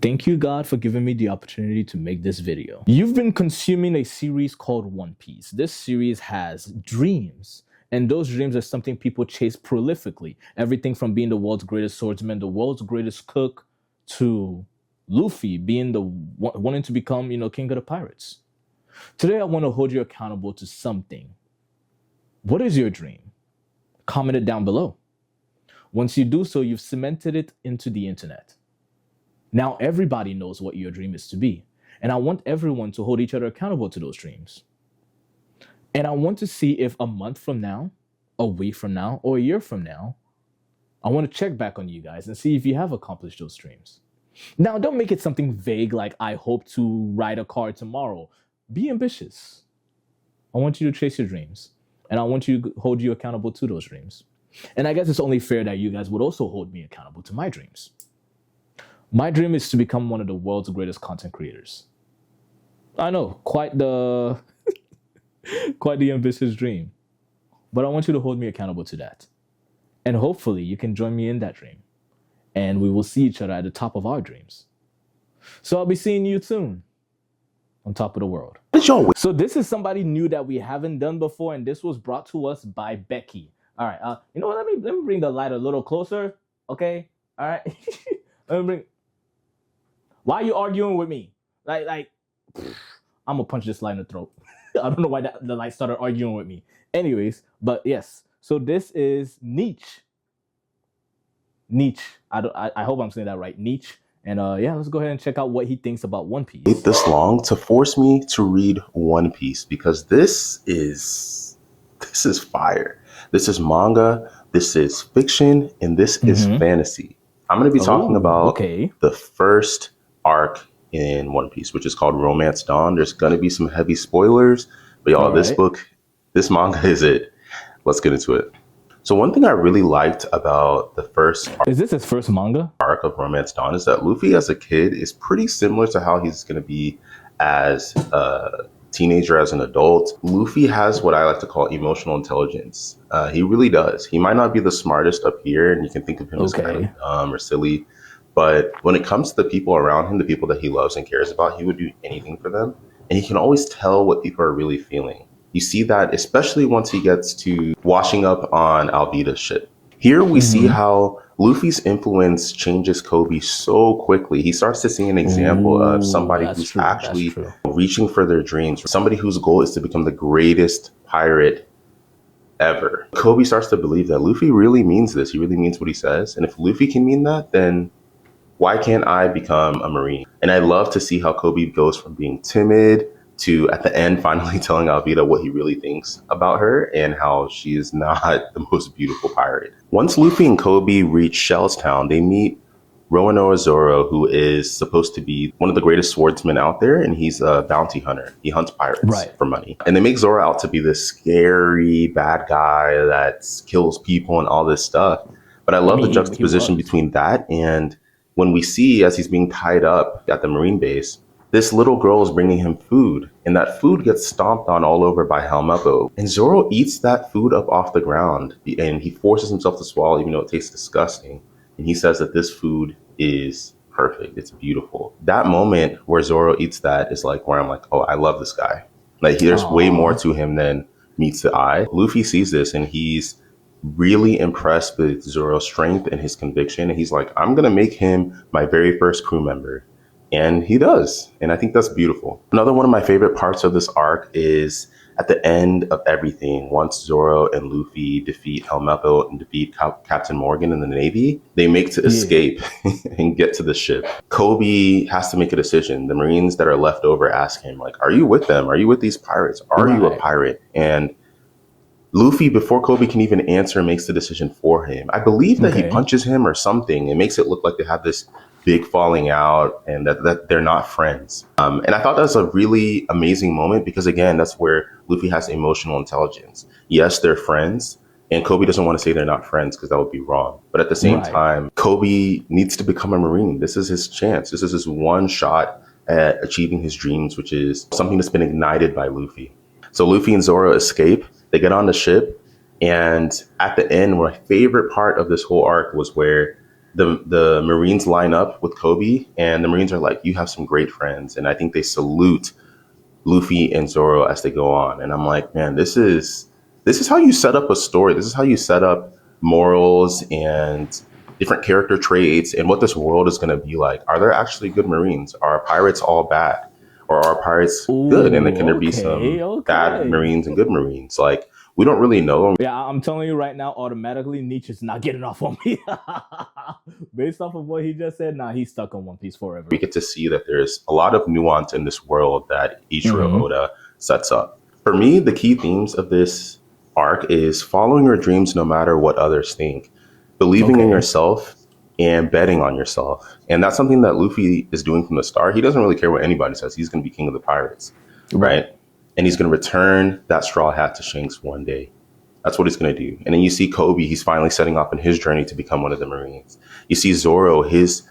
Thank you, God, for giving me the opportunity to make this video. You've been consuming a series called One Piece. This series has dreams, and those dreams are something people chase prolifically. Everything from being the world's greatest swordsman, the world's greatest cook, to Luffy being the wanting to become, king of the pirates. Today, I want to hold you accountable to something. What is your dream? Comment it down below. Once you do so, you've cemented it into the internet. Now everybody knows what your dream is to be. And I want everyone to hold each other accountable to those dreams. And I want to see if a month from now, a week from now, or a year from now, I want to check back on you guys and see if you have accomplished those dreams. Now, don't make it something vague like I hope to ride a car tomorrow. Be ambitious. I want you to chase your dreams. And I want you to hold you accountable to those dreams. And I guess it's only fair that you guys would also hold me accountable to my dreams. My dream is to become one of the world's greatest content creators. I know, quite the quite the ambitious dream. But I want you to hold me accountable to that. And hopefully you can join me in that dream. And we will see each other at the top of our dreams. So I'll be seeing you soon on top of the world. So this is somebody new that we haven't done before, and this was brought to us by Becky. All right, you know what? Let me bring the light a little closer. Okay, all right. Let me bring. Why are you arguing with me? Like, I'm gonna punch this light in the throat. I don't know why the light started arguing with me. Anyways, but yes. So this is Neech. Neech. I hope I'm saying that right. Neech. And yeah, let's go ahead and check out what he thinks about One Piece. Wait this long to force me to read One Piece because this is fire. This is manga. This is fiction, and this is fantasy. I'm going to be talking about the first arc in One Piece, which is called Romance Dawn. There's going to be some heavy spoilers, but y'all, this manga is it. Let's get into it. So one thing I really liked about the first arc, is this his first manga arc of Romance Dawn, is that Luffy as a kid is pretty similar to how he's going to be as a teenager, as an adult. Luffy has what I like to call emotional intelligence. He really does. He might not be the smartest up here, and you can think of him as kind of dumb or silly, but when it comes to the people around him, the people that he loves and cares about, he would do anything for them. And he can always tell what people are really feeling. You see that especially once he gets to washing up on Alvida's ship. Here we see how Luffy's influence changes Kobe so quickly. He starts to see an example of somebody who's actually reaching for their dreams, somebody whose goal is to become the greatest pirate ever. Kobe starts to believe that Luffy really means this. He really means what he says. And if Luffy can mean that, then why can't I become a Marine? And I love to see how Kobe goes from being timid to, at the end, finally telling Alvida what he really thinks about her and how she is not the most beautiful pirate. Once Luffy and Kobe reach Shell's Town, they meet Roronoa Zoro, who is supposed to be one of the greatest swordsmen out there, and he's a bounty hunter. He hunts pirates for money. And they make Zoro out to be this scary bad guy that kills people and all this stuff. But I love the juxtaposition between that and when we see, as he's being tied up at the Marine base, this little girl is bringing him food, and that food gets stomped on all over by Helmeppo. And Zoro eats that food up off the ground, and he forces himself to swallow, even though it tastes disgusting. And he says that this food is perfect. It's beautiful. That moment where Zoro eats that is like where I'm like, oh, I love this guy. Like, there's way more to him than meets the eye. Luffy sees this, and he's really impressed with Zoro's strength and his conviction. And he's like, I'm going to make him my very first crew member. And he does. And I think that's beautiful. Another one of my favorite parts of this arc is at the end of everything. Once Zoro and Luffy defeat Helmeppo and defeat Captain Morgan in the Navy, they make to escape and get to the ship. Kobe has to make a decision. The Marines that are left over ask him, like, are you with them? Are you with these pirates? Are you a pirate? And Luffy, before Kobe can even answer, makes the decision for him. I believe that he punches him or something. It makes it look like they have this big falling out and that they're not friends. And I thought that was a really amazing moment because, again, that's where Luffy has emotional intelligence. Yes, they're friends, and Kobe doesn't want to say they're not friends because that would be wrong. But at the same time, Kobe needs to become a Marine. This is his chance. This is his one shot at achieving his dreams, which is something that's been ignited by Luffy. So Luffy and Zoro escape. They get on the ship. And at the end, my favorite part of this whole arc was where the Marines line up with Kobe, and the Marines are like, "You have some great friends," and I think they salute Luffy and Zoro as they go on. And I'm like, man, this is how you set up a story. This is how you set up morals and different character traits and what this world is going to be like. Are there actually good Marines? Are pirates all bad? Or are pirates good? And then can there be some bad Marines and good Marines? Like, we don't really know. Yeah, I'm telling you right now, automatically, Neech is not getting off on me. Based off of what he just said, nah, he's stuck on One Piece forever. We get to see that there's a lot of nuance in this world that Ichiro Oda sets up. For me, the key themes of this arc is following your dreams no matter what others think, believing in yourself, and betting on yourself. And that's something that Luffy is doing from the start. He doesn't really care what anybody says. He's going to be king of the pirates, right? And he's going to return that straw hat to Shanks one day. That's what he's going to do. And then you see Kobe, he's finally setting off on his journey to become one of the Marines. You see Zoro, his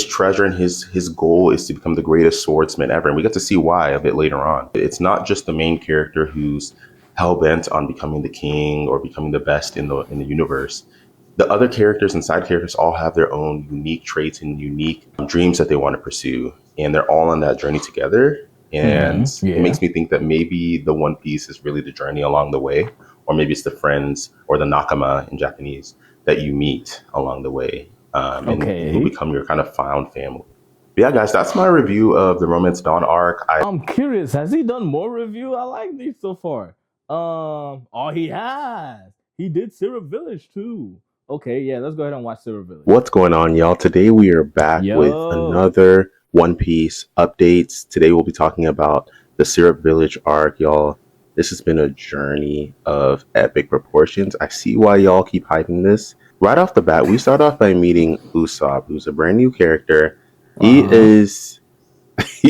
treasure and his goal is to become the greatest swordsman ever. And we get to see why a bit later on. It's not just the main character who's hell-bent on becoming the king or becoming the best in the universe. The other characters and side characters all have their own unique traits and unique dreams that they want to pursue. And they're all on that journey together. And it makes me think that maybe the One Piece is really the journey along the way, or maybe it's the friends or the nakama in Japanese that you meet along the way, and who become your kind of found family. But yeah, guys, that's my review of the Romance Dawn arc. I'm curious, has he done more review? I like these so far. Oh, he has. He did Syrup Village too. Okay, yeah, let's go ahead and watch Syrup Village. What's going on, y'all? Today we are back with another One Piece updates. Today we'll be talking about the Syrup Village arc, y'all. This has been a journey of epic proportions. I see why y'all keep hyping this. Right off the bat, we start off by meeting Usopp, who's a brand new character. He's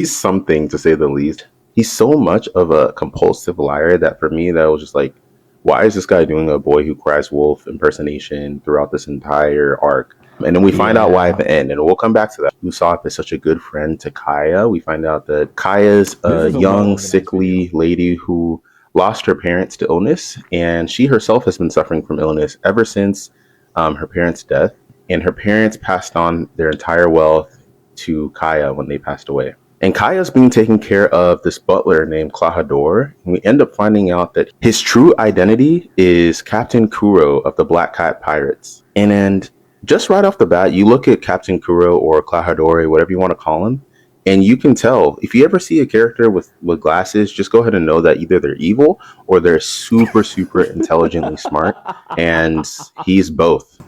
something, to say the least. He's so much of a compulsive liar that for me, that was just like, why is this guy doing a boy who cries wolf impersonation throughout this entire arc? And then we find out why at the end, and we'll come back to that. Usopp is such a good friend to Kaya. We find out that Kaya's a young, sickly lady who lost her parents to illness, and she herself has been suffering from illness ever since her parents' death. And her parents passed on their entire wealth to Kaya when they passed away. And Kaya's being taken care of this butler named Klahadore, and we end up finding out that his true identity is Captain Kuro of the Black Cat Pirates. And just right off the bat, you look at Captain Kuro or Klahadore, whatever you want to call him, and you can tell. If you ever see a character with glasses, just go ahead and know that either they're evil or they're super, super intelligently smart, and he's both.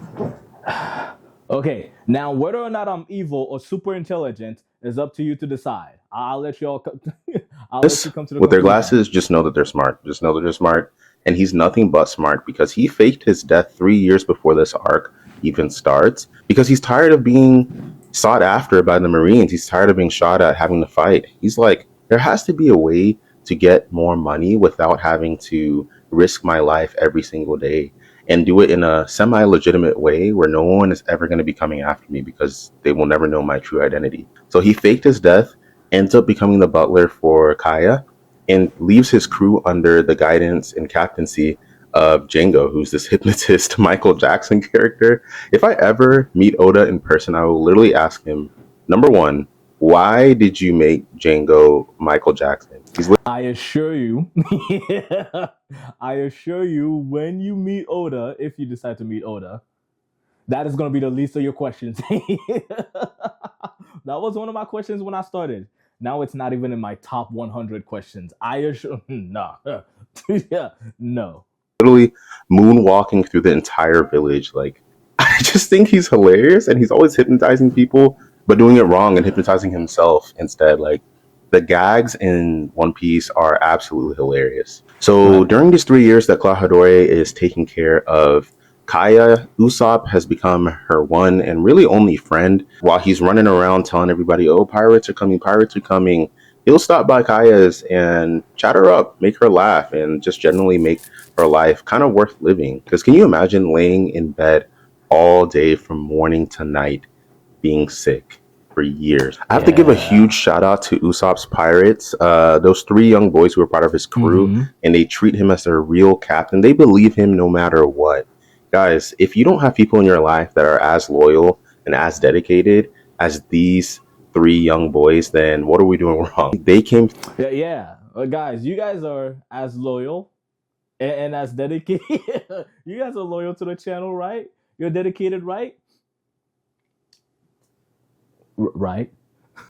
Okay, now whether or not I'm evil or super intelligent is up to you to decide. I'll let y'all let you come to the with their glasses, just know that they're smart. Just know that they're smart. And he's nothing but smart because he faked his death 3 years before this arc even starts, because he's tired of being sought after by the Marines. He's tired of being shot at, having to fight. He's like, there has to be a way to get more money without having to risk my life every single day, and do it in a semi-legitimate way where no one is ever going to be coming after me because they will never know my true identity. So he faked his death, ends up becoming the butler for Kaya, and leaves his crew under the guidance and captaincy of Django, who's this hypnotist Michael Jackson character. If I ever meet Oda in person, I will literally ask him, number one, why did you make Django Michael Jackson? I assure you, I assure you, when you meet Oda, if you decide to meet Oda, that is going to be the least of your questions. That was one of my questions when I started. Now it's not even in my top 100 questions. I assure, no. Literally moonwalking through the entire village. Like, I just think he's hilarious, and he's always hypnotizing people, but doing it wrong and hypnotizing himself instead. Like, the gags in One Piece are absolutely hilarious. So during these 3 years that Klahadore is taking care of Kaya, Usopp has become her one and really only friend. While he's running around telling everybody, oh, pirates are coming, he'll stop by Kaya's and chat her up, make her laugh, and just generally make her life kind of worth living. Because can you imagine laying in bed all day from morning to night being sick for years? I have to give a huge shout out to Usopp's pirates, those 3 young boys who are part of his crew, and they treat him as their real captain. They believe him no matter what. Guys, if you don't have people in your life that are as loyal and as dedicated as these three young boys, then what are we doing wrong? They came. Yeah. Guys, you guys are as loyal and as dedicated. You guys are loyal to the channel, right? You're dedicated, right? Right.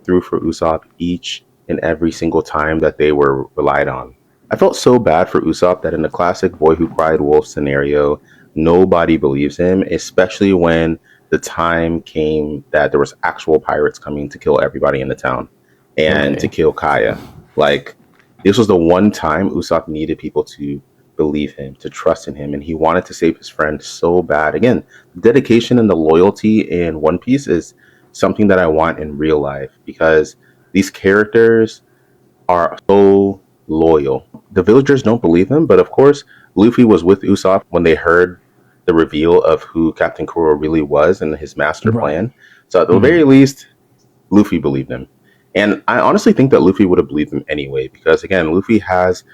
Through for Usopp each and every single time that they were relied on. I felt so bad for Usopp that in the classic boy who cried wolf scenario, nobody believes him, especially when the time came that there was actual pirates coming to kill everybody in the town and to kill Kaya. Like, this was the one time Usopp needed people to believe him, to trust in him, and he wanted to save his friend so bad. Again, the dedication and the loyalty in One Piece is something that I want in real life because these characters are so loyal. The villagers don't believe him, but of course, Luffy was with Usopp when they heard the reveal of who Captain Kuro really was and his master plan. So at the very least, Luffy believed him. And I honestly think that Luffy would have believed him anyway, because again, Luffy has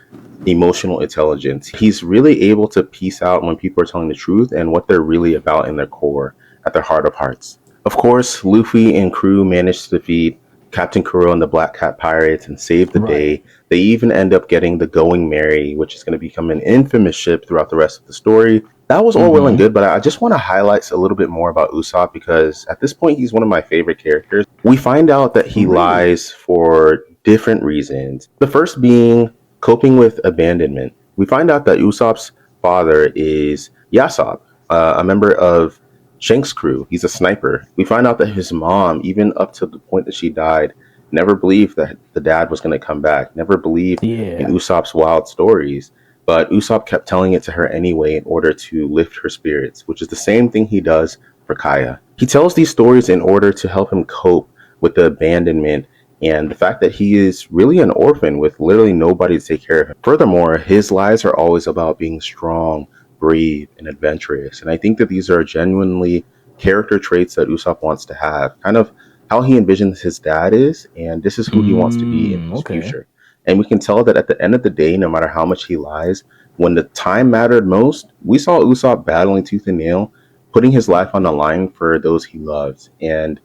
emotional intelligence. He's really able to piece out when people are telling the truth and what they're really about in their core, at their heart of hearts. Of course, Luffy and crew managed to defeat Captain Kuro and the Black Cat Pirates and save the day. They even end up getting the Going Merry, which is going to become an infamous ship throughout the rest of the story. That was all well and good, but I just want to highlight a little bit more about Usopp because at this point, he's one of my favorite characters. We find out that he lies for different reasons. The first being coping with abandonment. We find out that Usopp's father is Yasopp, a member of Shanks' crew. He's a sniper. We find out that his mom, even up to the point that she died, never believed that the dad was going to come back, never believed in Usopp's wild stories. But Usopp kept telling it to her anyway in order to lift her spirits, which is the same thing he does for Kaya. He tells these stories in order to help him cope with the abandonment and the fact that he is really an orphan with literally nobody to take care of him. Furthermore, his lies are always about being strong, brave, and adventurous. And I think that these are genuinely character traits that Usopp wants to have. Kind of how he envisions his dad is, and this is who he wants to be in his future. And we can tell that at the end of the day, no matter how much he lies, when the time mattered most, we saw Usopp battling tooth and nail, putting his life on the line for those he loves. And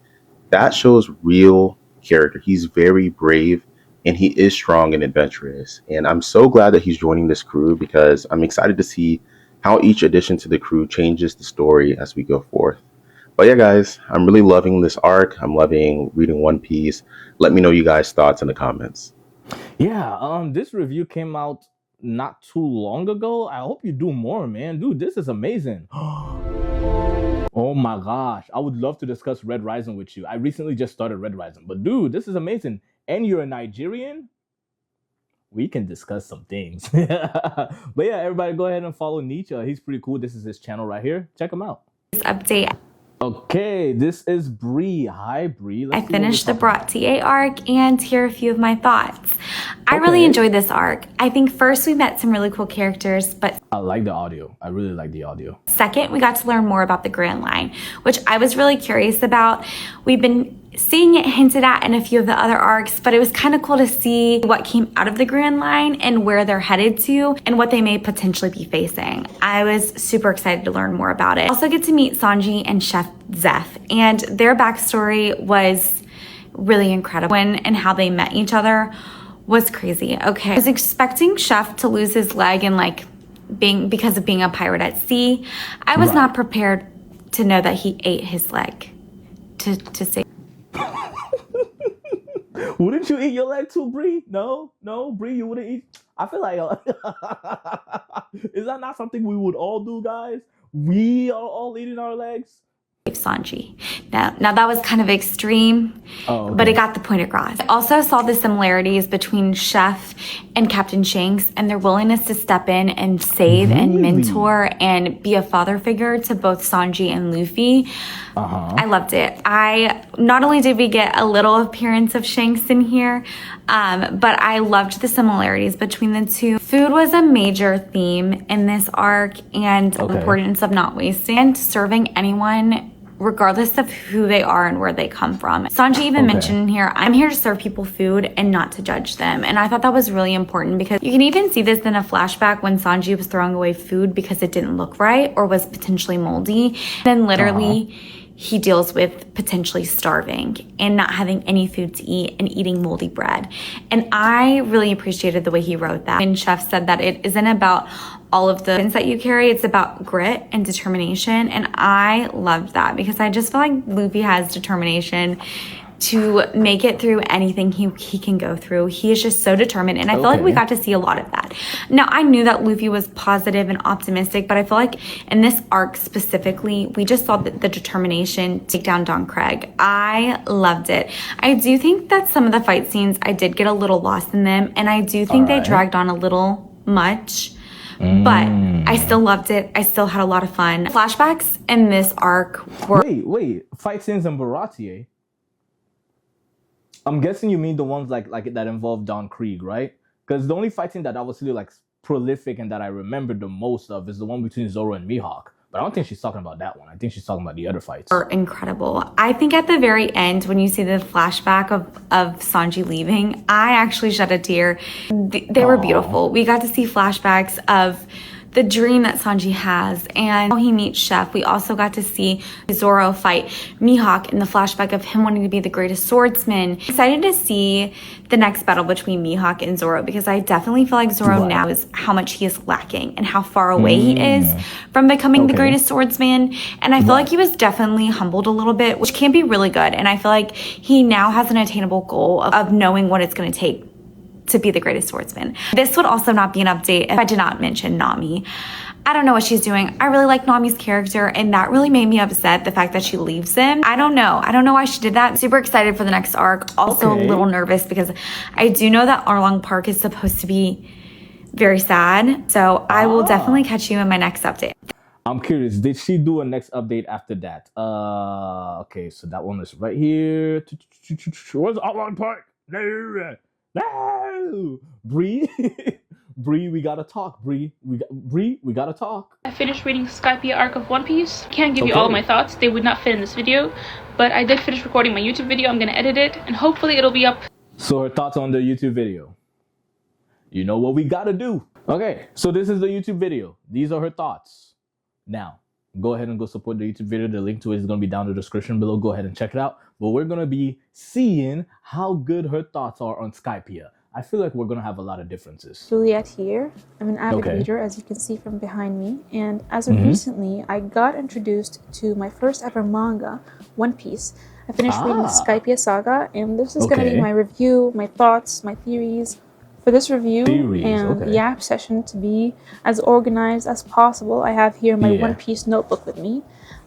that shows real character. He's very brave and he is strong and adventurous. And I'm so glad that he's joining this crew because I'm excited to see how each addition to the crew changes the story as we go forth. But yeah, guys, I'm really loving this arc. I'm loving reading One Piece. Let me know you guys' thoughts in the comments. Yeah, this review came out not too long ago. I hope you do more, man. Dude, this is amazing. Oh my gosh. I would love to discuss Red Rising with you. I recently just started Red Rising, but dude, this is amazing. And you're a Nigerian? We can discuss some things. But yeah, everybody go ahead and follow Neech. He's pretty cool. This is his channel right here. Check him out. Update. Okay, this is Bree. Hi, Bree. I finished the Brought TA arc and here are a few of my thoughts. I really enjoyed this arc. I think first we met some really cool characters, but I like the audio. I really like the audio. Second, we got to learn more about the Grand Line, which I was really curious about. We've been seeing it hinted at in a few of the other arcs, but it was kind of cool to see what came out of the Grand Line and where they're headed to and what they may potentially be facing. I was super excited to learn more about it. Also get to meet Sanji and Chef Zeph, and their backstory was really incredible. When and how they met each other was crazy. Okay, I was expecting Chef to lose his leg and because of being a pirate at sea. I was not prepared to know that he ate his leg to say. Wouldn't you eat your leg too, Bree? No, Bree, you wouldn't eat. I feel like, is that not something we would all do, guys? We are all eating our legs. Sanji. Now that was kind of extreme, but it got the point across. I also saw the similarities between Chef and Captain Shanks and their willingness to step in and save and mentor and be a father figure to both Sanji and Luffy. I loved it. Not only did we get a little appearance of Shanks in here, but I loved the similarities between the two. Food was a major theme in this arc and the importance of not wasting and serving anyone regardless of who they are and where they come from. Sanji even mentioned in here, I'm here to serve people food and not to judge them. And I thought that was really important because you can even see this in a flashback when Sanji was throwing away food because it didn't look right or was potentially moldy. Then literally he deals with potentially starving and not having any food to eat and eating moldy bread. And I really appreciated the way he wrote that. And Chef said that it isn't about all of the things that you carry, it's about grit and determination. And I loved that because I just feel like Luffy has determination to make it through anything he can go through. He is just so determined, and I feel like we got to see a lot of that. Now, I knew that Luffy was positive and optimistic, but I feel like in this arc specifically, we just saw the determination to take down Don Craig. I loved it. I do think that some of the fight scenes, I did get a little lost in them, and I do think they dragged on a little much. But I still loved it. I still had a lot of fun. Flashbacks in this arc were... Wait. Fight scenes in Baratie? I'm guessing you mean the ones like that involve Don Krieg, right? Because the only fight scene that I was really like prolific and that I remember the most of is the one between Zoro and Mihawk. But I don't think she's talking about that one. I think she's talking about the other fights. Are incredible. I think at the very end, when you see the flashback of Sanji leaving, I actually shed a tear. They were beautiful. We got to see flashbacks of the dream that Sanji has and how he meets Chef. We also got to see Zoro fight Mihawk in the flashback of him wanting to be the greatest swordsman. Excited to see the next battle between Mihawk and Zoro because I definitely feel like Zoro now is how much he is lacking and how far away he is from becoming the greatest swordsman. And I feel like he was definitely humbled a little bit, which can be really good. And I feel like he now has an attainable goal of knowing what it's going to take to be the greatest swordsman. This would also not be an update if I did not mention Nami. I don't know what she's doing. I really like Nami's character, and that really made me upset, the fact that she leaves him. I don't know why she did that. Super excited for the next arc. Also a little nervous because I do know that Arlong Park is supposed to be very sad. So I will definitely catch you in my next update. I'm curious, did she do a next update after that? Okay, so that one is right here. Where's Arlong Park? No, Bree, Bree, we gotta talk. Bree, we gotta talk. I finished reading Skypiea arc of One Piece. Can't give you all of my thoughts; they would not fit in this video. But I did finish recording my YouTube video. I'm gonna edit it, and hopefully it'll be up. So her thoughts on the YouTube video. You know what we gotta do. Okay, so this is the YouTube video. These are her thoughts. Now, go ahead and go support the YouTube video. The link to it is going to be down in the description below. Go ahead and check it out. But we're going to be seeing how good her thoughts are on Skypiea. I feel like we're going to have a lot of differences. Juliette here. I'm an avid reader, as you can see from behind me. And as of recently, I got introduced to my first ever manga, One Piece. I finished reading the Skypiea saga, and this is going to be my review, my thoughts, my theories for this review and Yap session to be as organized as possible. I have here my One Piece notebook with me.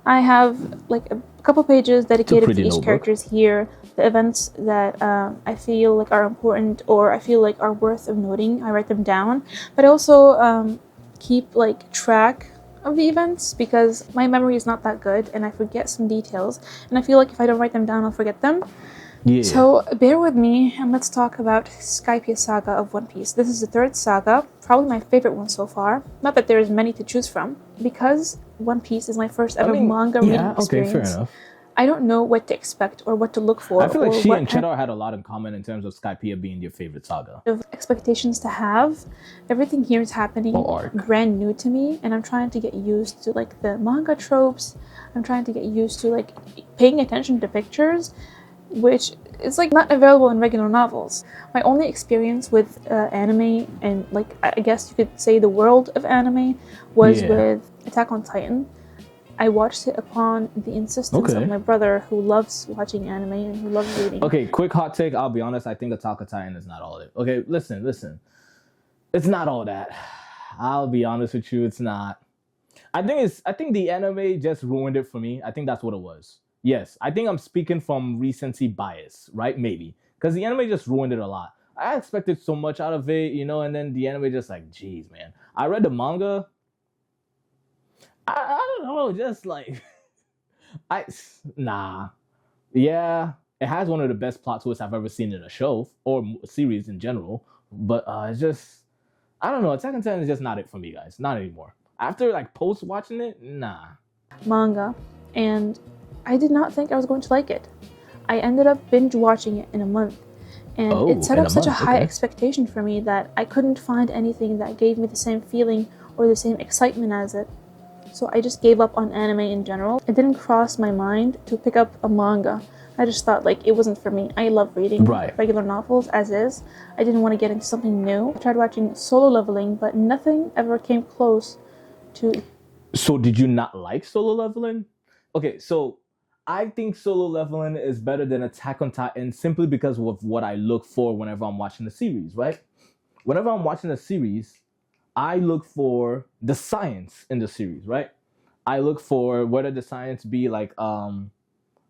I have like a couple pages dedicated to each character's here, the events that I feel like are important or I feel like are worth of noting. I write them down, but I also keep like track of the events because my memory is not that good and I forget some details, and I feel like if I don't write them down, I'll forget them. So bear with me and let's talk about Skypiea saga of One Piece. This is the third saga, probably my favorite one so far. Not that there's many to choose from, because One Piece is my first ever manga reading experience. Fair enough. I don't know what to expect or what to look for. I feel like she and Cheddar had a lot in common in terms of Skypiea being your favorite saga. Of expectations to have. Everything here is happening brand new to me, and I'm trying to get used to like the manga tropes. I'm trying to get used to like paying attention to pictures, which is like not available in regular novels. My only experience with anime, and like I guess you could say the world of anime, was with Attack on Titan. I watched it upon the insistence of my brother, who loves watching anime and who loves reading. Okay, quick hot take. I'll be honest. I think Attack on Titan is not all it. Okay, listen. It's not all that. I'll be honest with you. It's not. I think the anime just ruined it for me. I think that's what it was. Yes, I think I'm speaking from recency bias, right? Maybe. Because the anime just ruined it a lot. I expected so much out of it, you know, and then the anime just like, geez, man. I read the manga. I don't know, just like... Nah. Yeah, it has one of the best plot twists I've ever seen in a show, or a series in general. But it's just... I don't know, Attack on Titan is just not it for me, guys. Not anymore. After, like, post-watching it, nah. Manga. And I did not think I was going to like it. I ended up binge watching it in a month, and it set up such a high expectation for me that I couldn't find anything that gave me the same feeling or the same excitement as it. so I just gave up on anime in general. It didn't cross my mind to pick up a manga. I just thought like it wasn't for me. I love reading regular novels as is. I didn't want to get into something new. I tried watching Solo Leveling, but nothing ever came close to... So did you not like Solo Leveling? Okay, so I think Solo Leveling is better than Attack on Titan simply because of what I look for whenever I'm watching the series, right? Whenever I'm watching a series, I look for the science in the series, right? I look for whether the science be like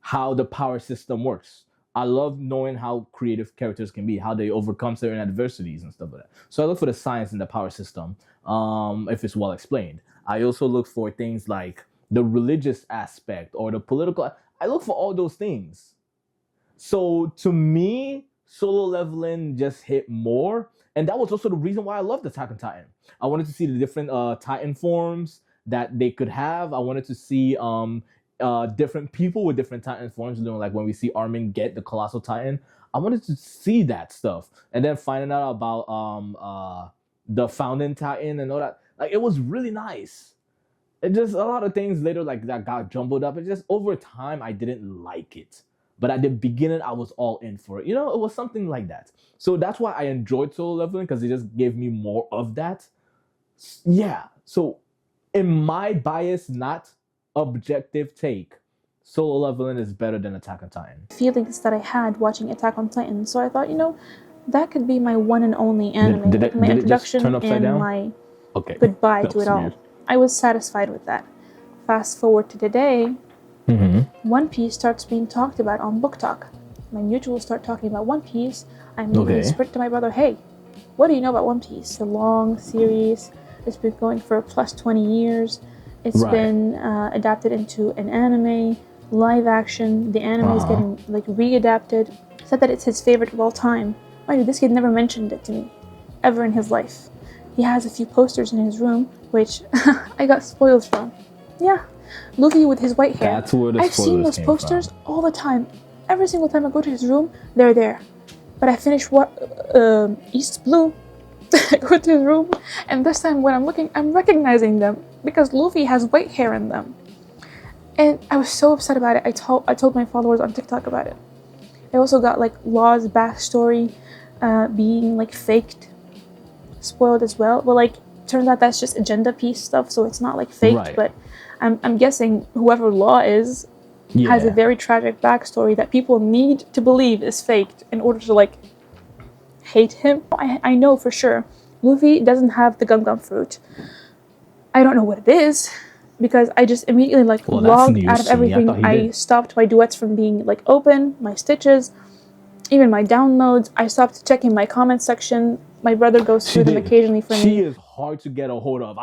how the power system works. I love knowing how creative characters can be, how they overcome certain adversities and stuff like that. So I look for the science in the power system, if it's well explained. I also look for things like the religious aspect or the political. I look for all those things. So to me, Solo Leveling just hit more. And that was also the reason why I loved Attack on Titan. I wanted to see the different Titan forms that they could have. I wanted to see different people with different Titan forms. You know, like when we see Armin get the Colossal Titan. I wanted to see that stuff. And then finding out about the Founding Titan and all that. Like, it was really nice. It just, a lot of things later like that got jumbled up. It just, over time, I didn't like it. But at the beginning, I was all in for it. You know, it was something like that. So that's why I enjoyed Solo Leveling, because it just gave me more of that. Yeah. So in my bias, not objective take, Solo Leveling is better than Attack on Titan. Feelings that I had watching Attack on Titan. So I thought, you know, that could be my one and only anime. Did my introduction turn upside and down? my goodbye to it all. I was satisfied with that. Fast forward to today. One Piece starts being talked about on Booktok. My mutuals start talking about One Piece. I immediately sprint to my brother, hey, what do you know about One Piece? It's a long series. It's been going for plus 20 years. It's been adapted into an anime, live action. The anime is getting like readapted. Said that it's his favorite of all time. Mind you, this kid never mentioned it to me, ever in his life. He has a few posters in his room, which I got spoiled from. Yeah. Luffy with his white hair. That's where the I've seen those posters all the time. Every single time I go to his room, they're there. But I finished East Blue. I go to his room, and this time when I'm looking, I'm recognizing them because Luffy has white hair in them. And I was so upset about it. I told my followers on TikTok about it. I also got like Law's backstory being like faked, spoiled as well. Well, like turns out that's just agenda piece stuff, so it's not like faked, but I'm guessing whoever Law is has a very tragic backstory that people need to believe is faked in order to like hate him. I know for sure Luffy doesn't have the gum fruit. I don't know what it is because I just immediately like logged out of everything. I stopped my duets from being like open, my stitches, even my downloads. I stopped checking my comment section. My brother goes through them occasionally for me. She is hard to get a hold of.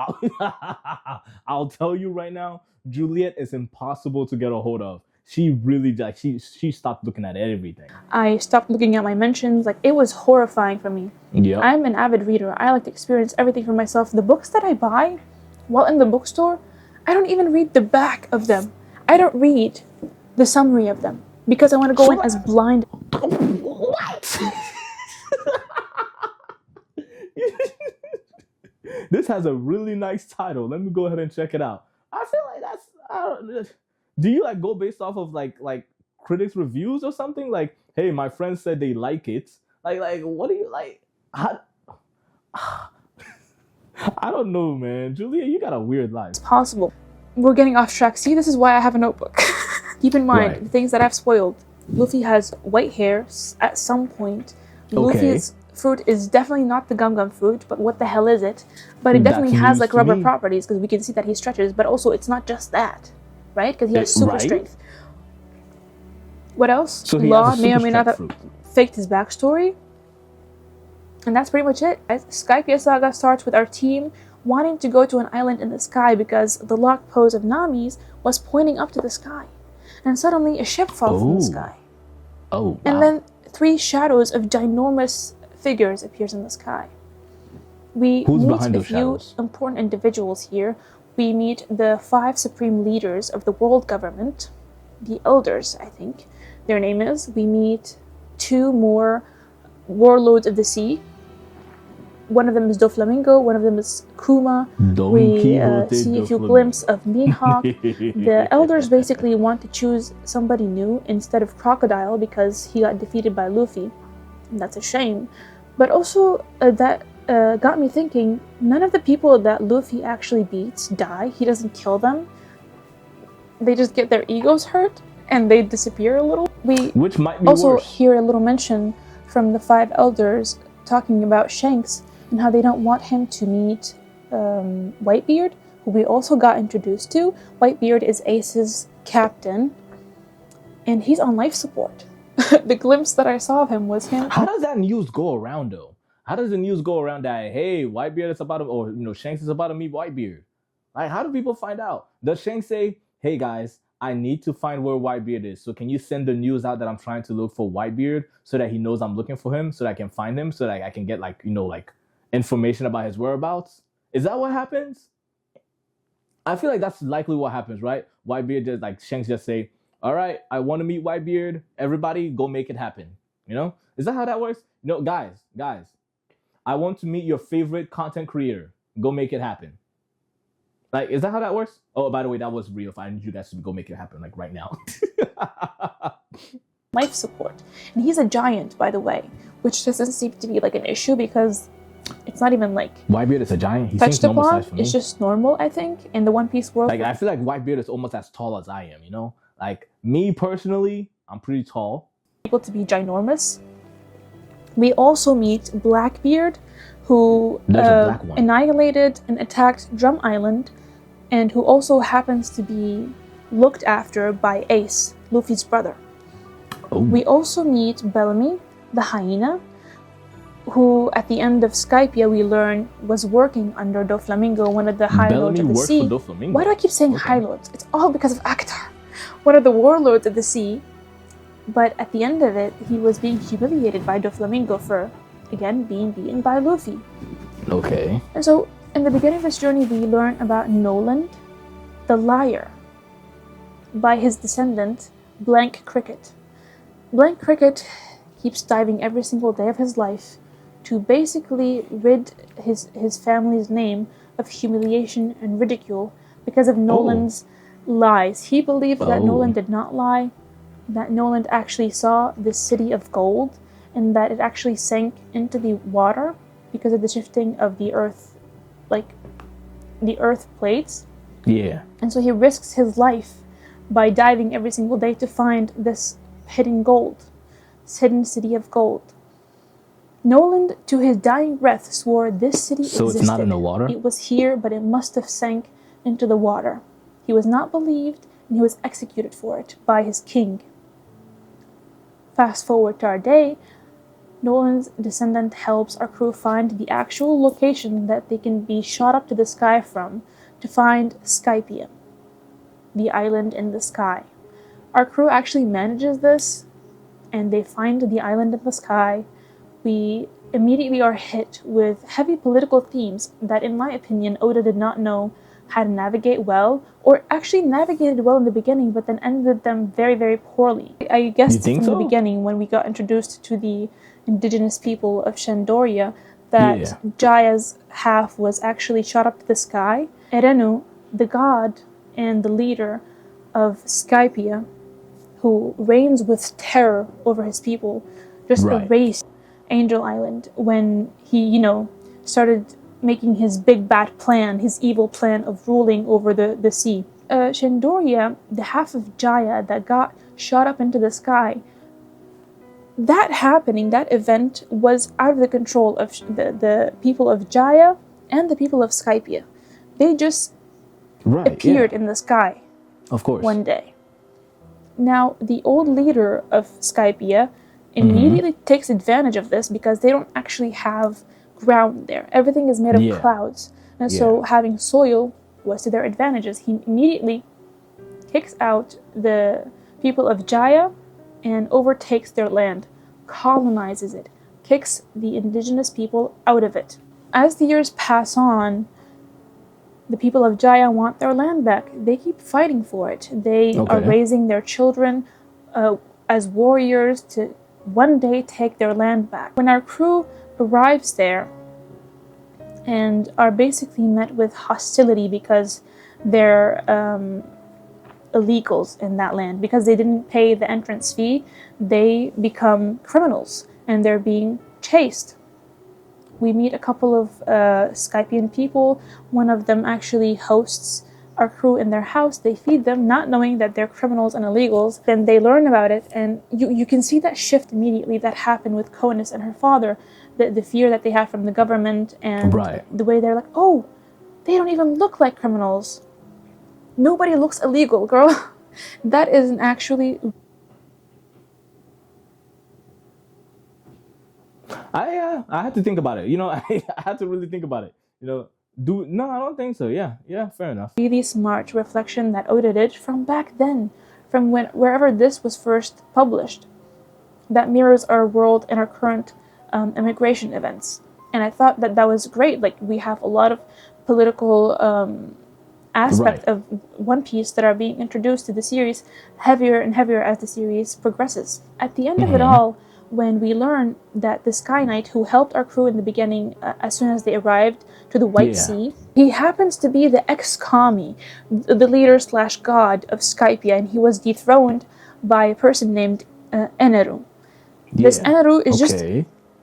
I'll tell you right now, Juliette is impossible to get a hold of. She really, like, she stopped looking at everything. I stopped looking at my mentions. Like, it was horrifying for me. Yep. I'm an avid reader. I like to experience everything for myself. The books that I buy while in the bookstore, I don't even read the back of them. I don't read the summary of them because I want to go in as blind. What? This has a really nice title. Let me go ahead and check it out. I feel like that's... do you like go based off of like critics' reviews or something? Like, hey, my friends said they like it. Like what do you like? I don't know, man. Julia, you got a weird life. It's possible. We're getting off track. See, this is why I have a notebook. Keep in mind the things that I've spoiled. Luffy has white hair at some point. Luffy's fruit is definitely not the gum fruit, but what the hell is it? But it definitely has like rubber properties because we can see that he stretches, but also it's not just that, right? Because he has super strength. What else? So Law may or may not have faked his backstory. And that's pretty much it. Skypiea Saga starts with our team wanting to go to an island in the sky because the locked pose of Nami's was pointing up to the sky. And suddenly a ship falls from the sky. Oh, wow. And then 3 shadows of ginormous figures appears in the sky. We meet a few important individuals here. We meet the 5 supreme leaders of the world government, the elders, I think their name is. We meet 2 more warlords of the sea. One of them is Doflamingo, one of them is Kuma. We see a few glimpses of Mihawk. The elders basically want to choose somebody new instead of Crocodile because he got defeated by Luffy. And that's a shame. But also that got me thinking, none of the people that Luffy actually beats die. He doesn't kill them. They just get their egos hurt and they disappear a little. Which might be also worse. Hear a little mention from the 5 elders talking about Shanks and how they don't want him to meet Whitebeard, who we also got introduced to. Whitebeard is Ace's captain, and he's on life support. The glimpse that I saw of him was him. How does that news go around though? How does the news go around that, hey, Whitebeard is about to, or Shanks is about to meet Whitebeard? Like, how do people find out? Does Shanks say, hey guys, I need to find where Whitebeard is, so can you send the news out that I'm trying to look for Whitebeard so that he knows I'm looking for him, so that I can find him, so that I can get like information about his whereabouts? Is that what happens? I feel like that's likely what happens, right? Whitebeard just like Shanks just say, all right, I want to meet Whitebeard. Everybody go make it happen. Is that how that works? Guys, I want to meet your favorite content creator. Go make it happen. Like, is that how that works? Oh, by the way, that was real. If I need you guys to go make it happen, like right now. Life support. And he's a giant, by the way, which doesn't seem to be like an issue because it's not even like Whitebeard is a giant. He touched seems normal upon. size for me. It's just normal, I think, in the One Piece world. Like, I feel like Whitebeard is almost as tall as I am, Like, me personally, I'm pretty tall. People to be ginormous. We also meet Blackbeard, who annihilated and attacked Drum Island, and who also happens to be looked after by Ace, Luffy's brother. Oh. We also meet Bellamy, the hyena, who at the end of Skypiea we learn was working under Doflamingo, one of the High Lords of the Sea. Why do I keep saying High Lords? It's all because of Akatar, one of the warlords of the sea. But at the end of it, he was being humiliated by Doflamingo for, again, being beaten by Luffy. Okay. And so, in the beginning of this journey, we learn about Noland, the liar, by his descendant, Blank Cricket. Blank Cricket keeps diving every single day of his life to basically rid his family's name of humiliation and ridicule because of Noland's lies. He believed that Noland did not lie, that Noland actually saw this city of gold, and that it actually sank into the water because of the shifting of the earth, like the earth plates. Yeah. And so he risks his life by diving every single day to find this hidden gold, this hidden city of gold. Noland, to his dying breath, swore this city existed. So it's not in the water? It was here, but it must have sank into the water. He was not believed, and he was executed for it by his king. Fast forward to our day, Noland's descendant helps our crew find the actual location that they can be shot up to the sky from to find Skypiea, the island in the sky. Our crew actually manages this, and they find the island in the sky. We immediately are hit with heavy political themes that, in my opinion, Oda did not know how to navigate well, or actually navigated well in the beginning, but then ended them very, very poorly. I guessed from the beginning, when we got introduced to the indigenous people of Shandoria, that Jaya's half was actually shot up to the sky. Erenu, the god and the leader of Skypiea, who reigns with terror over his people, just erased Angel Island when he, started making his big bad plan, his evil plan of ruling over the sea. Shandoria, the half of Jaya that got shot up into the sky, that event was out of the control of the people of Jaya and the people of Skypiea. They just appeared in the sky, of course, one day. Now, the old leader of Skypiea immediately takes advantage of this because they don't actually have ground there. Everything is made of clouds. And so having soil was to their advantages. He immediately kicks out the people of Jaya and overtakes their land, colonizes it, kicks the indigenous people out of it. As the years pass on, the people of Jaya want their land back. They keep fighting for it. They are raising their children as warriors to one day take their land back. When our crew arrives there, and are basically met with hostility because they're illegals in that land. Because they didn't pay the entrance fee, they become criminals and they're being chased. We meet a couple of Skypian people. One of them actually hosts our crew in their house. They feed them, not knowing that they're criminals and illegals. Then they learn about it, and you can see that shift immediately that happened with Conus and her father, the fear that they have from the government, and the way they're like, oh, they don't even look like criminals. Nobody looks illegal, girl. That isn't actually... I had to think about it. I had to really think about it. No, I don't think so. Yeah, fair enough. Really smart reflection that Oda did from back then, from wherever this was first published, that mirrors our world and our current immigration events. And I thought that was great. Like, we have a lot of political aspect of One Piece that are being introduced to the series heavier and heavier as the series progresses. At the end of it all, when we learn that the Sky Knight who helped our crew in the beginning, as soon as they arrived to the White Sea, he happens to be the ex-kami, the leader/god of Skypiea, and he was dethroned by a person named Eneru. This Eneru is just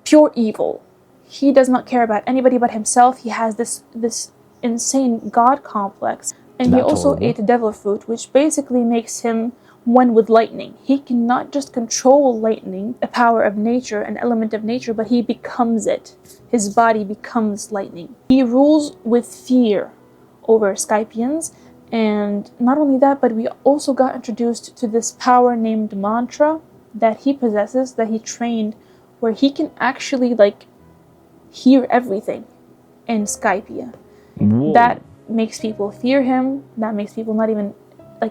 pure evil. He does not care about anybody but himself. He has this insane god complex, and he also ate devil fruit, which basically makes him one with lightning. He cannot just control lightning, a power of nature, an element of nature, but he becomes it. His body becomes lightning. He rules with fear over Skypians, and not only that, but we also got introduced to this power named Mantra that he possesses, that he trained, where he can actually, like, hear everything in Skypiea. Whoa. That makes people fear him, that makes people not even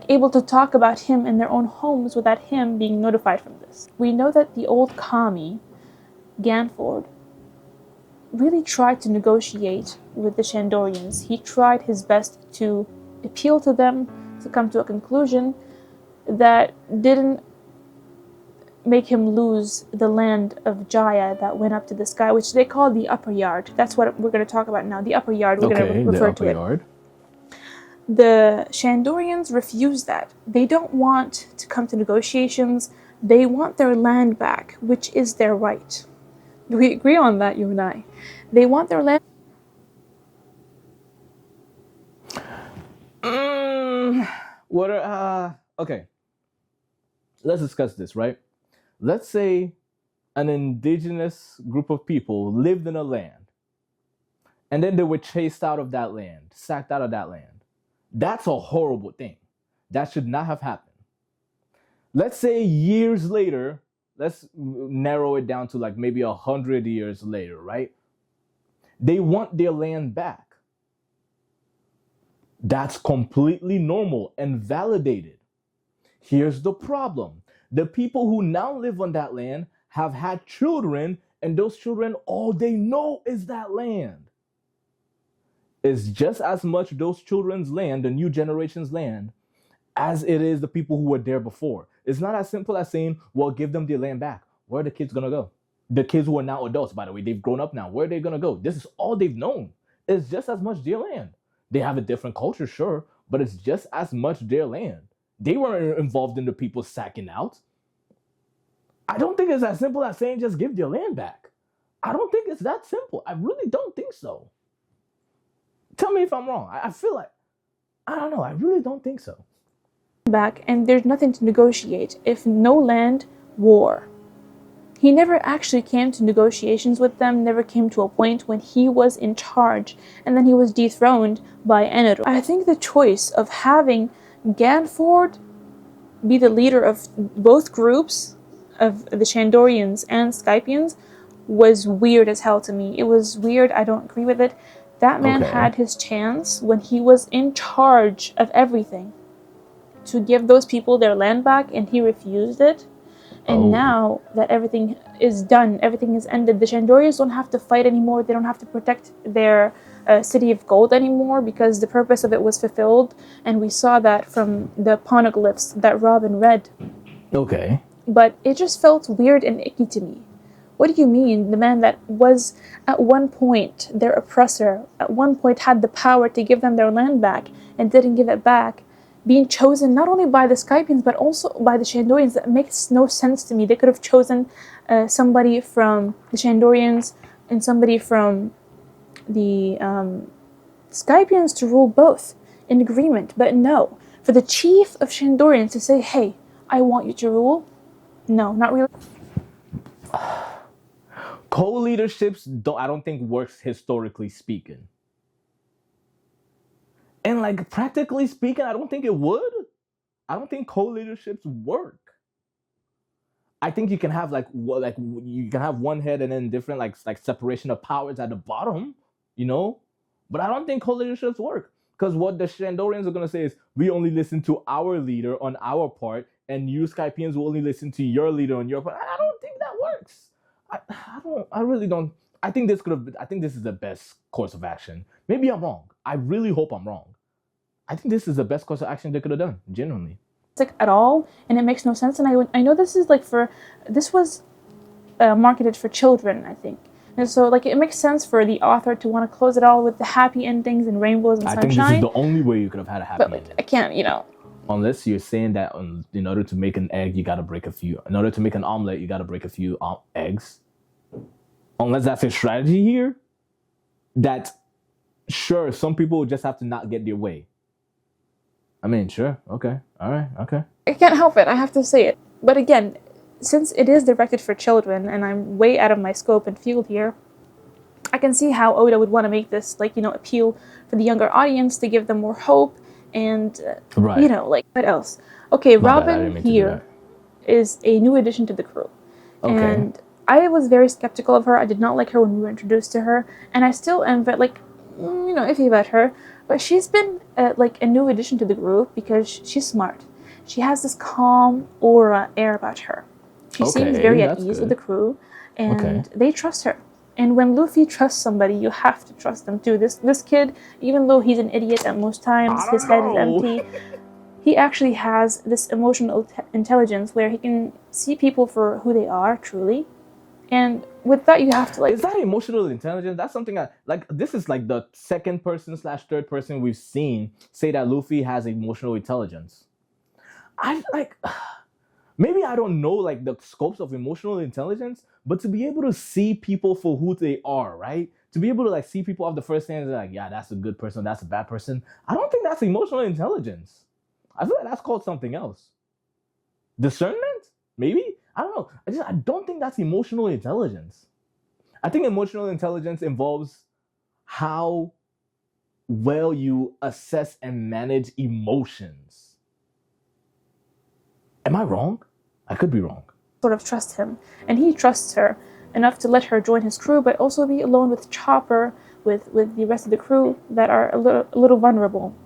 able to talk about him in their own homes without him being notified from this. We know that the old kami, Ganford, really tried to negotiate with the Shandorians. He tried his best to appeal to them, to come to a conclusion that didn't make him lose the land of Jaya that went up to the sky, which they call the Upper Yard. That's what we're going to talk about now. The Upper Yard, we're going to refer to it. Yard. The Shandorians refuse that. They don't want to come to negotiations. They want their land back, which is their right. We agree on that, you and I. They want their land. Okay. Let's discuss this, right? Let's say an indigenous group of people lived in a land, and then they were chased out of that land, sacked out of that land. That's a horrible thing. That should not have happened. Let's say years later, let's narrow it down to like maybe 100 years later, right? They want their land back. That's completely normal and validated. Here's the problem. The people who now live on that land have had children, and those children, all they know is that land. Is just as much those children's land, the new generation's land, as it is the people who were there before. It's not as simple as saying, well, give them their land back. Where are the kids going to go? The kids who are now adults, by the way, they've grown up now. Where are they going to go? This is all they've known. It's just as much their land. They have a different culture, sure, but it's just as much their land. They weren't involved in the people sacking out. I don't think it's as simple as saying just give their land back. I don't think it's that simple. I really don't think so. Tell me if I'm wrong. I feel like, I don't know, I really don't think so. Back, and there's nothing to negotiate. If no land, war. He never actually came to negotiations with them, never came to a point when he was in charge, and then he was dethroned by Eneru. I think the choice of having Ganford be the leader of both groups, of the Shandorians and Skypians, was weird as hell to me. It was weird, I don't agree with it. That man had his chance when he was in charge of everything to give those people their land back, and he refused it. And now that everything is done, everything is ended, the Shandorians don't have to fight anymore. They don't have to protect their city of gold anymore because the purpose of it was fulfilled. And we saw that from the poneglyphs that Robin read. Okay. But it just felt weird and icky to me What do you mean? The man that was at one point their oppressor, at one point had the power to give them their land back and didn't give it back, being chosen not only by the Skypians but also by the Shandorians. That makes no sense to me. They could have chosen somebody from the Shandorians and somebody from the Skypians to rule both in agreement. But no, for the chief of Shandorians to say, hey, I want you to rule, no, not really. Co-leaderships I don't think works historically speaking. And like practically speaking, I don't think it would. I don't think co-leaderships work. I think you can have you can have one head and then different like separation of powers at the bottom, you know? But I don't think co-leaderships work. Because what the Shandorians are gonna say is we only listen to our leader on our part, and you Skypians will only listen to your leader on your part. I don't think that works. I really don't. I think this is the best course of action. Maybe I'm wrong. I really hope I'm wrong. I think this is the best course of action they could have done, genuinely. At all, and it makes no sense. And I know this is this was marketed for children, I think. And so like it makes sense for the author to want to close it all with the happy endings and rainbows and sunshine. I think this is the only way you could have had a happy ending. I can't, Unless you're saying that in order to make an egg, you got to break a few. In order to make an omelet, you got to break a few eggs. Unless that's a strategy here, that sure, some people will just have to not get their way. I mean, sure, okay, all right, okay. I can't help it, I have to say it. But again, since it is directed for children, and I'm way out of my scope and field here, I can see how Oda would want to make this, appeal for the younger audience to give them more hope, and, what else? Okay, Robin here is a new addition to the crew. Okay. And I was very skeptical of her. I did not like her when we were introduced to her, and I still am, iffy about her. But she's been, a new addition to the group because she's smart. She has this calm air about her. She seems very at ease with the crew, and they trust her. And when Luffy trusts somebody, you have to trust them too. This kid, even though he's an idiot at most times, his head is empty, he actually has this emotional intelligence where he can see people for who they are, truly. And with that, you have to Is that emotional intelligence? That's something this is like the second person / third person we've seen say that Luffy has emotional intelligence. Maybe I don't know the scopes of emotional intelligence, but to be able to see people for who they are, right? To be able to see people off the first hand and yeah, that's a good person, that's a bad person. I don't think that's emotional intelligence. I feel like that's called something else. Discernment? Maybe? I don't know. I don't think that's emotional intelligence. I think emotional intelligence involves how well you assess and manage emotions. Am I wrong? I could be wrong. Sort of trust him, and he trusts her enough to let her join his crew, but also be alone with Chopper, with the rest of the crew that are a little vulnerable.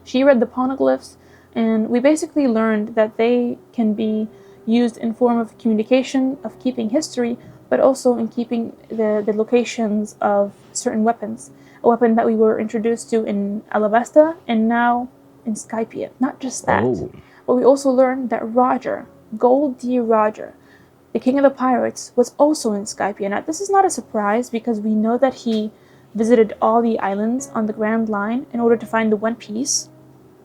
She read the poneglyphs, and we basically learned that they can be used in form of communication, of keeping history, but also in keeping the locations of certain weapons. A weapon that we were introduced to in Alabasta, and now in Skypiea. Not just that, but we also learned that Roger, Gold D. Roger, the king of the pirates, was also in Skypiea. Now, this is not a surprise because we know that he visited all the islands on the Grand Line in order to find the One Piece.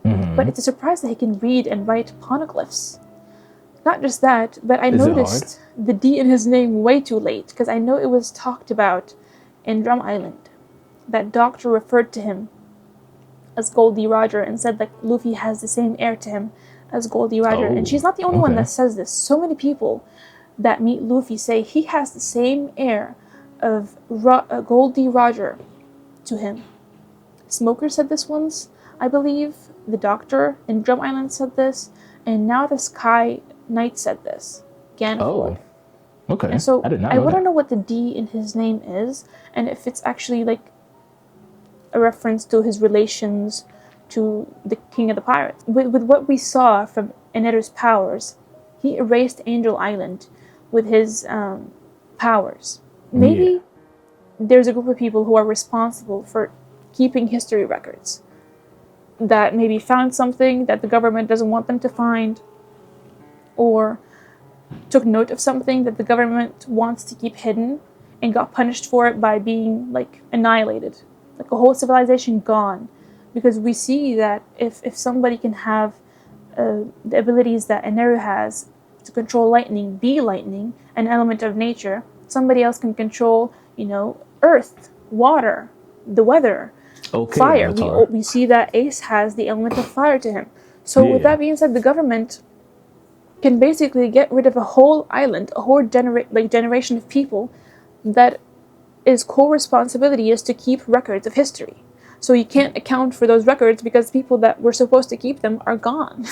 Mm-hmm. But it's a surprise that he can read and write poneglyphs. Not just that, but I noticed the D in his name way too late, because I know it was talked about in Drum Island. That doctor referred to him as Goldie Roger and said that Luffy has the same air to him as Goldie Roger. And she's not the only one that says this. So many people that meet Luffy say he has the same air of Goldie Roger to him. Smoker said this once, I believe. The doctor in Drum Island said this. And now the Sky Knight said this. Ganford. Okay. And so I want to know what the D in his name is, and if it's actually a reference to his relations to the King of the Pirates. With what we saw from Eneru's powers, he erased Angel Island with his powers. Maybe there's a group of people who are responsible for keeping history records that maybe found something that the government doesn't want them to find, or took note of something that the government wants to keep hidden and got punished for it by being like annihilated, like a whole civilization gone. Because we see that if somebody can have the abilities that Eneru has to control lightning, be lightning, an element of nature, somebody else can control, you know, earth, water, the weather, fire. We see that Ace has the element of fire to him. So with that being said, the government can basically get rid of a whole island, a whole generation of people that is core responsibility is to keep records of history. So you can't account for those records because people that were supposed to keep them are gone.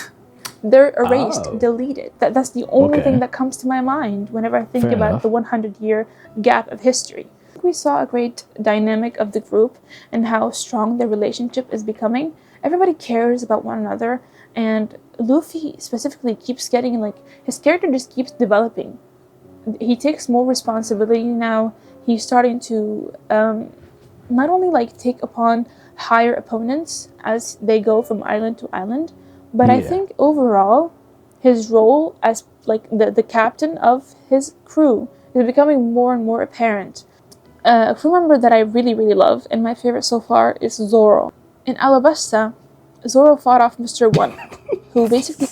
They're erased, deleted. That's the only thing that comes to my mind whenever I think about the 100-year gap of history. We saw a great dynamic of the group and how strong their relationship is becoming. Everybody cares about one another, and Luffy specifically keeps getting, like, his character just keeps developing. He takes more responsibility now. He's starting to not only like take upon higher opponents as they go from island to island, but I think overall his role as like the captain of his crew is becoming more and more apparent. A crew member that I really love and my favorite so far is Zoro. In Alabasta, Zoro fought off Mr. One, who basically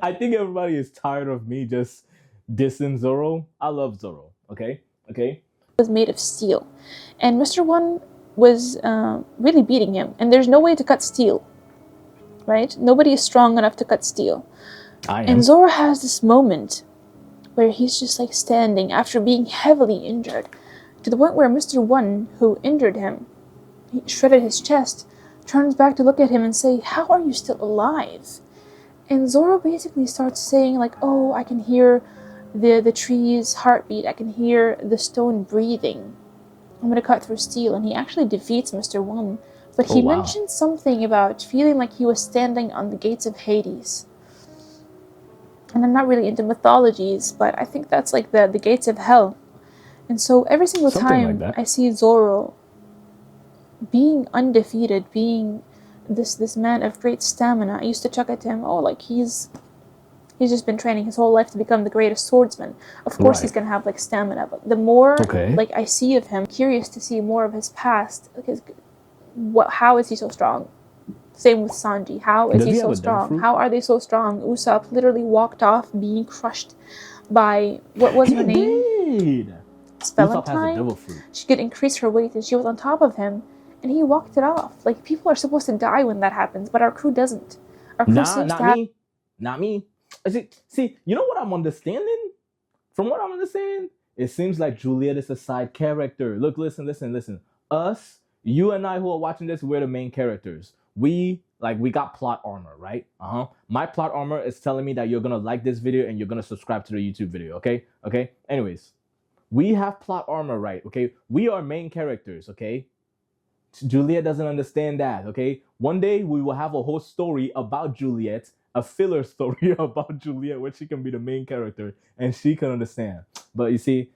I think everybody is tired of me just dissing Zoro. I love Zoro, okay? was made of steel. And Mr. One was really beating him. And there's no way to cut steel, right? Nobody is strong enough to cut steel. And Zoro has this moment where he's just like standing after being heavily injured, to the point where Mr. One, who injured him, he shredded his chest, turns back to look at him and say, "How are you still alive?" And Zoro basically starts saying like, "Oh, I can hear the tree's heartbeat. I can hear the stone breathing. I'm gonna cut through steel." And he actually defeats Mr. One. But he mentioned something about feeling like he was standing on the gates of Hades. And I'm not really into mythologies, but I think that's like the gates of hell. And so every single time I see Zoro being undefeated, being this man of great stamina, I used to chuck at him, oh, like he's just been training his whole life to become the greatest swordsman. Of course he's gonna have like stamina, but the more like I see of him, curious to see more of his past. Because how is he so strong? Same with Sanji. How is he so strong? How are they so strong? Usopp literally walked off being crushed by, what was her name? Spellentine. She could increase her weight and she was on top of him and he walked it off. Like, people are supposed to die when that happens, but our crew doesn't. Our crew seems to have... Not me. See, you know what I'm understanding? From what I'm understanding, it seems like Juliette is a side character. Look, listen. Us, you and I who are watching this, we're the main characters. We got plot armor, right? My plot armor is telling me that you're gonna like this video and you're gonna subscribe to the YouTube video, okay? Anyways, we have plot armor, right? Okay, we are main characters, okay? Juliette doesn't understand that, okay? One day we will have a whole story about Juliette, a filler story about Juliette, where she can be the main character and she can understand. But you see,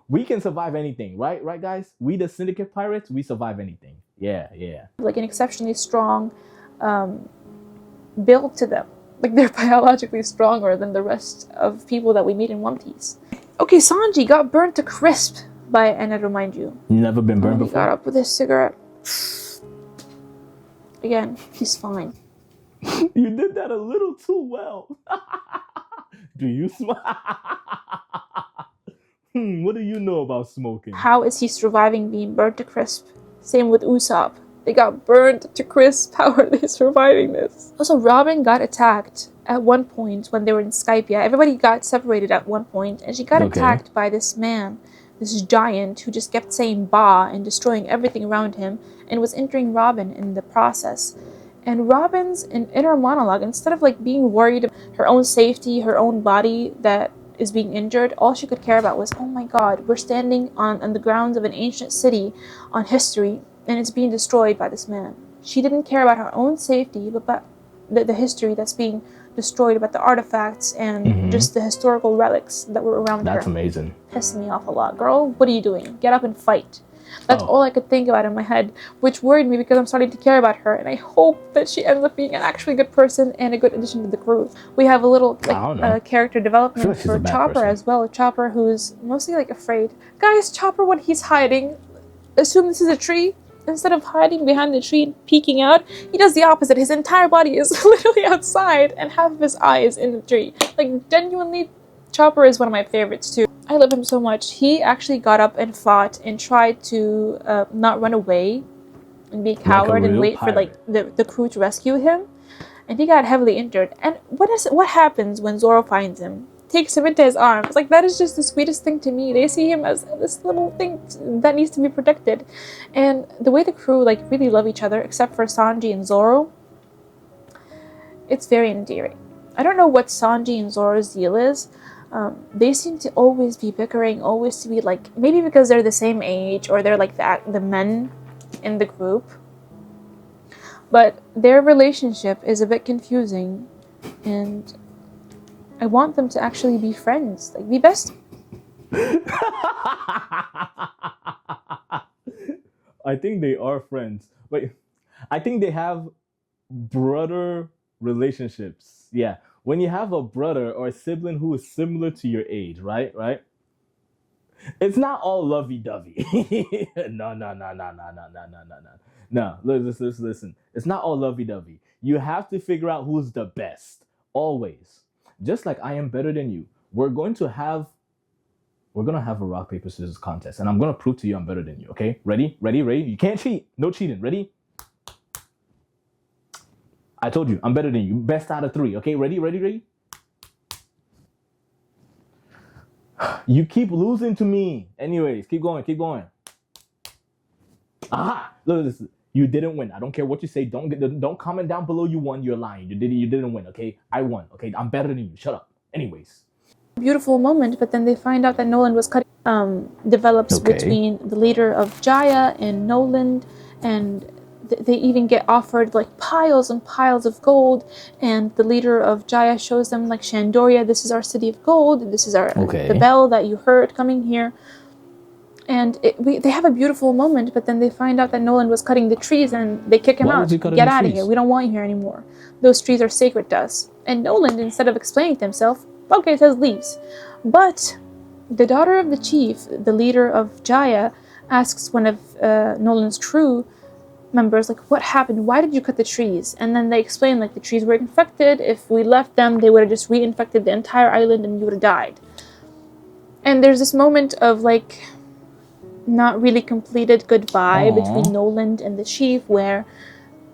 we can survive anything, right, guys? We the Syndicate Pirates, we survive anything. Yeah. Like an exceptionally strong build to them. Like, they're biologically stronger than the rest of people that we meet in One Piece. Okay, Sanji got burnt to crisp by Eneru, mind you. You never been burned He before? got up with his cigarette. Again, he's fine. You did that a little too well. Do you smoke? What do you know about smoking? How is he surviving being burnt to crisp? Same with Usopp. They got burned to crisp. How are they surviving this? Also, Robin got attacked at one point when they were in Skypiea. Everybody got separated at one point, and she got attacked by this man, this giant who just kept saying "ba" and destroying everything around him, and was injuring Robin in the process. And Robin's inner monologue, instead of like being worried about her own safety, her own body that is being injured, all she could care about was, oh my god, we're standing on the grounds of an ancient city, on history, and it's being destroyed by this man. She didn't care about her own safety, but about the history that's being destroyed, about the artifacts and just the historical relics that were around her. That's amazing. Pissed me off a lot. Girl, what are you doing? Get up and fight. That's all I could think about in my head, which worried me because I'm starting to care about her, and I hope that she ends up being an actually good person and a good addition to the crew. We have a little character development for Chopper as well. Chopper, who's mostly like afraid. Guys, Chopper, when he's hiding, assume this is a tree. Instead of hiding behind the tree and peeking out, he does the opposite. His entire body is literally outside and half of his eye is in the tree. Like, genuinely, Chopper is one of my favorites too. I love him so much. He actually got up and fought and tried to not run away and be a coward and wait for like the crew to rescue him. And he got heavily injured. And what happens when Zoro finds him? Takes him into his arms. Like, that is just the sweetest thing to me. They see him as this little thing that needs to be protected. And the way the crew like really love each other, except for Sanji and Zoro, it's very endearing. I don't know what Sanji and Zoro's deal is. They seem to always be bickering, always to be like, maybe because they're the same age or they're like the men in the group. But their relationship is a bit confusing, and I want them to actually be friends, like be best. I think they are friends. Wait, I think they have brother relationships. Yeah, when you have a brother or a sibling who is similar to your age, right? It's not all lovey-dovey. No. No, listen. It's not all lovey-dovey. You have to figure out who's the best, always. Just like I am better than you. We're gonna have a rock, paper, scissors contest, and I'm gonna prove to you I'm better than you, okay? Ready? You can't cheat. No cheating. Ready? I told you, I'm better than you. Best out of 3, okay? Ready? You keep losing to me. Anyways, keep going. Aha! Look, this. You didn't win. I don't care what you say. Don't comment down below you won. You're lying. You didn't win, okay? I won, okay? I'm better than you. Shut up. Anyways. Beautiful moment, but then they find out that Noland was cutting. Develops between the leader of Jaya and Noland, and they even get offered like piles and piles of gold, and the leader of Jaya shows them like, Shandoria, this is our city of gold, this is the bell that you heard coming here. And they have a beautiful moment, but then they find out that Noland was cutting the trees and they kick him out. Get out of here. We don't want you here anymore. Those trees are sacred to us. And Noland, instead of explaining to himself, says leaves. But the daughter of the chief, the leader of Jaya, asks one of Noland's crew members, like, what happened? Why did you cut the trees? And then they explain, like, the trees were infected. If we left them, they would have just reinfected the entire island and you would have died. And there's this moment of, like, not really completed goodbye between Noland and the chief, where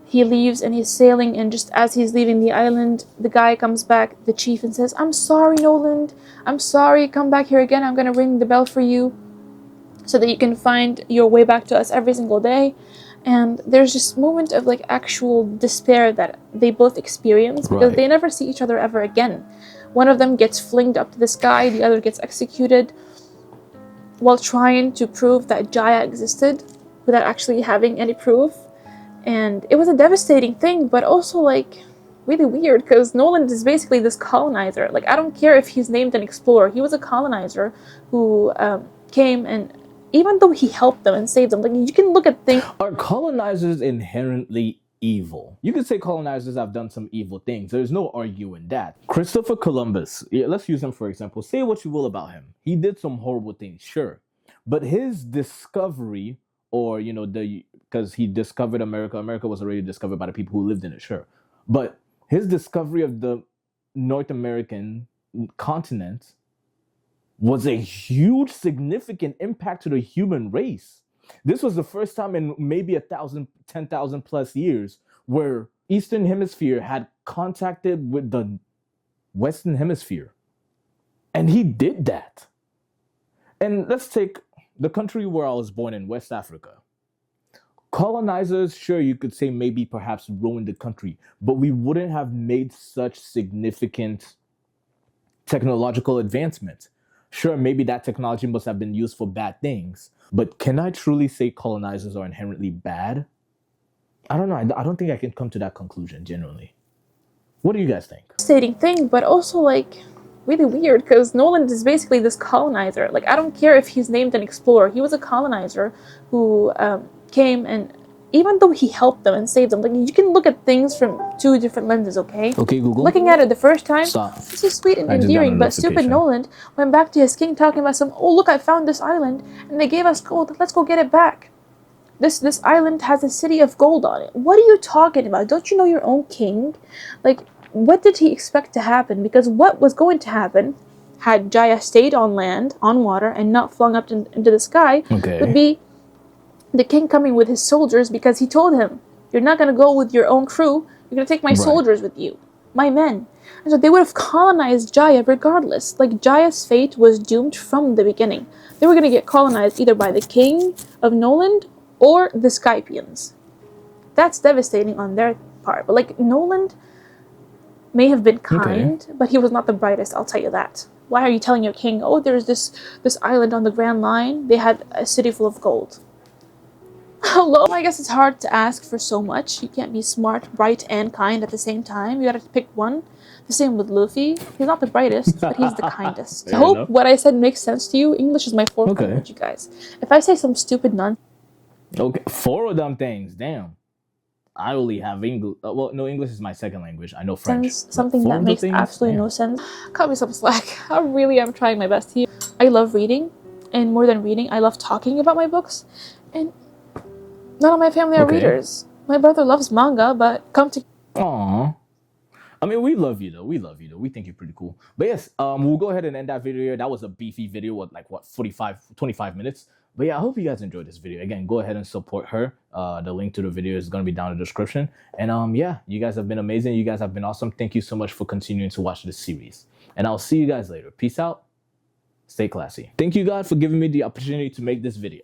he leaves and he's sailing, and just as he's leaving the island, the guy comes back, the chief, and says, I'm sorry, Noland. I'm sorry. Come back here again. I'm going to ring the bell for you so that you can find your way back to us every single day. And there's this moment of like actual despair that they both experience because they never see each other ever again. One of them gets flinged up to the sky, the other gets executed while trying to prove that Jaya existed without actually having any proof. And it was a devastating thing, but also like really weird because Noland is basically this colonizer. Like, I don't care if he's named an explorer. He was a colonizer who came, and even though he helped them and saved them, like, you can look at things. Are colonizers inherently evil? You could say colonizers have done some evil things. There's no arguing that. Christopher Columbus, let's use him for example. Say what you will about him. He did some horrible things, sure. But his discovery, or, you know, because he discovered America. America was already discovered by the people who lived in it, sure. But his discovery of the North American continent was a huge, significant impact to the human race. This was the first time in maybe 10,000 plus years where Eastern Hemisphere had contacted with the Western Hemisphere. And he did that. And let's take the country where I was born in, West Africa. Colonizers, sure, you could say maybe perhaps ruined the country, but we wouldn't have made such significant technological advancement. Sure, maybe that technology must have been used for bad things, but can I truly say colonizers are inherently bad? I don't know. I don't think I can come to that conclusion generally. What do you guys think? Devastating thing, but also like really weird because Noland is basically this colonizer. Like, I don't care if he's named an explorer. He was a colonizer who came, and even though he helped them and saved them, like, you can look at things from two different lenses, okay? Okay, Google. Looking at it the first time, Stop. this is sweet and endearing, but stupid Noland went back to his king talking about oh, look, I found this island, and they gave us gold. Let's go get it back. This island has a city of gold on it. What are you talking about? Don't you know your own king? Like, what did he expect to happen? Because what was going to happen, had Jaya stayed on land, on water, and not flung up into the sky, would be the king coming with his soldiers, because he told him, you're not going to go with your own crew, you're going to take my soldiers with you, my men. And so they would have colonized Jaya regardless. Like, Jaya's fate was doomed from the beginning. They were going to get colonized either by the king of Noland or the Skypians. That's devastating on their part. But, like, Noland may have been kind, but he was not the brightest, I'll tell you that. Why are you telling your king, oh, there's this island on the Grand Line, they had a city full of gold? Hello? I guess it's hard to ask for so much. You can't be smart, bright, and kind at the same time. You gotta pick one. The same with Luffy. He's not the brightest, but he's the kindest. I hope what I said makes sense to you. English is my fourth language, you guys. If I say some stupid nonsense... Okay, 4 of them things, damn. I only have English. Well, no, English is my second language. I know French. Something that makes absolutely no sense. Cut me some slack. I really am trying my best here. I love reading, and more than reading, I love talking about my books. And none of my family are readers. My brother loves manga, but come to... Aww. I mean, we love you though. We love you though. We think you're pretty cool. But yes, we'll go ahead and end that video here. That was a beefy video with like, what, 25 minutes. But yeah, I hope you guys enjoyed this video. Again, go ahead and support her. The link to the video is going to be down in the description. And yeah, you guys have been amazing. You guys have been awesome. Thank you so much for continuing to watch this series. And I'll see you guys later. Peace out. Stay classy. Thank you, God, for giving me the opportunity to make this video.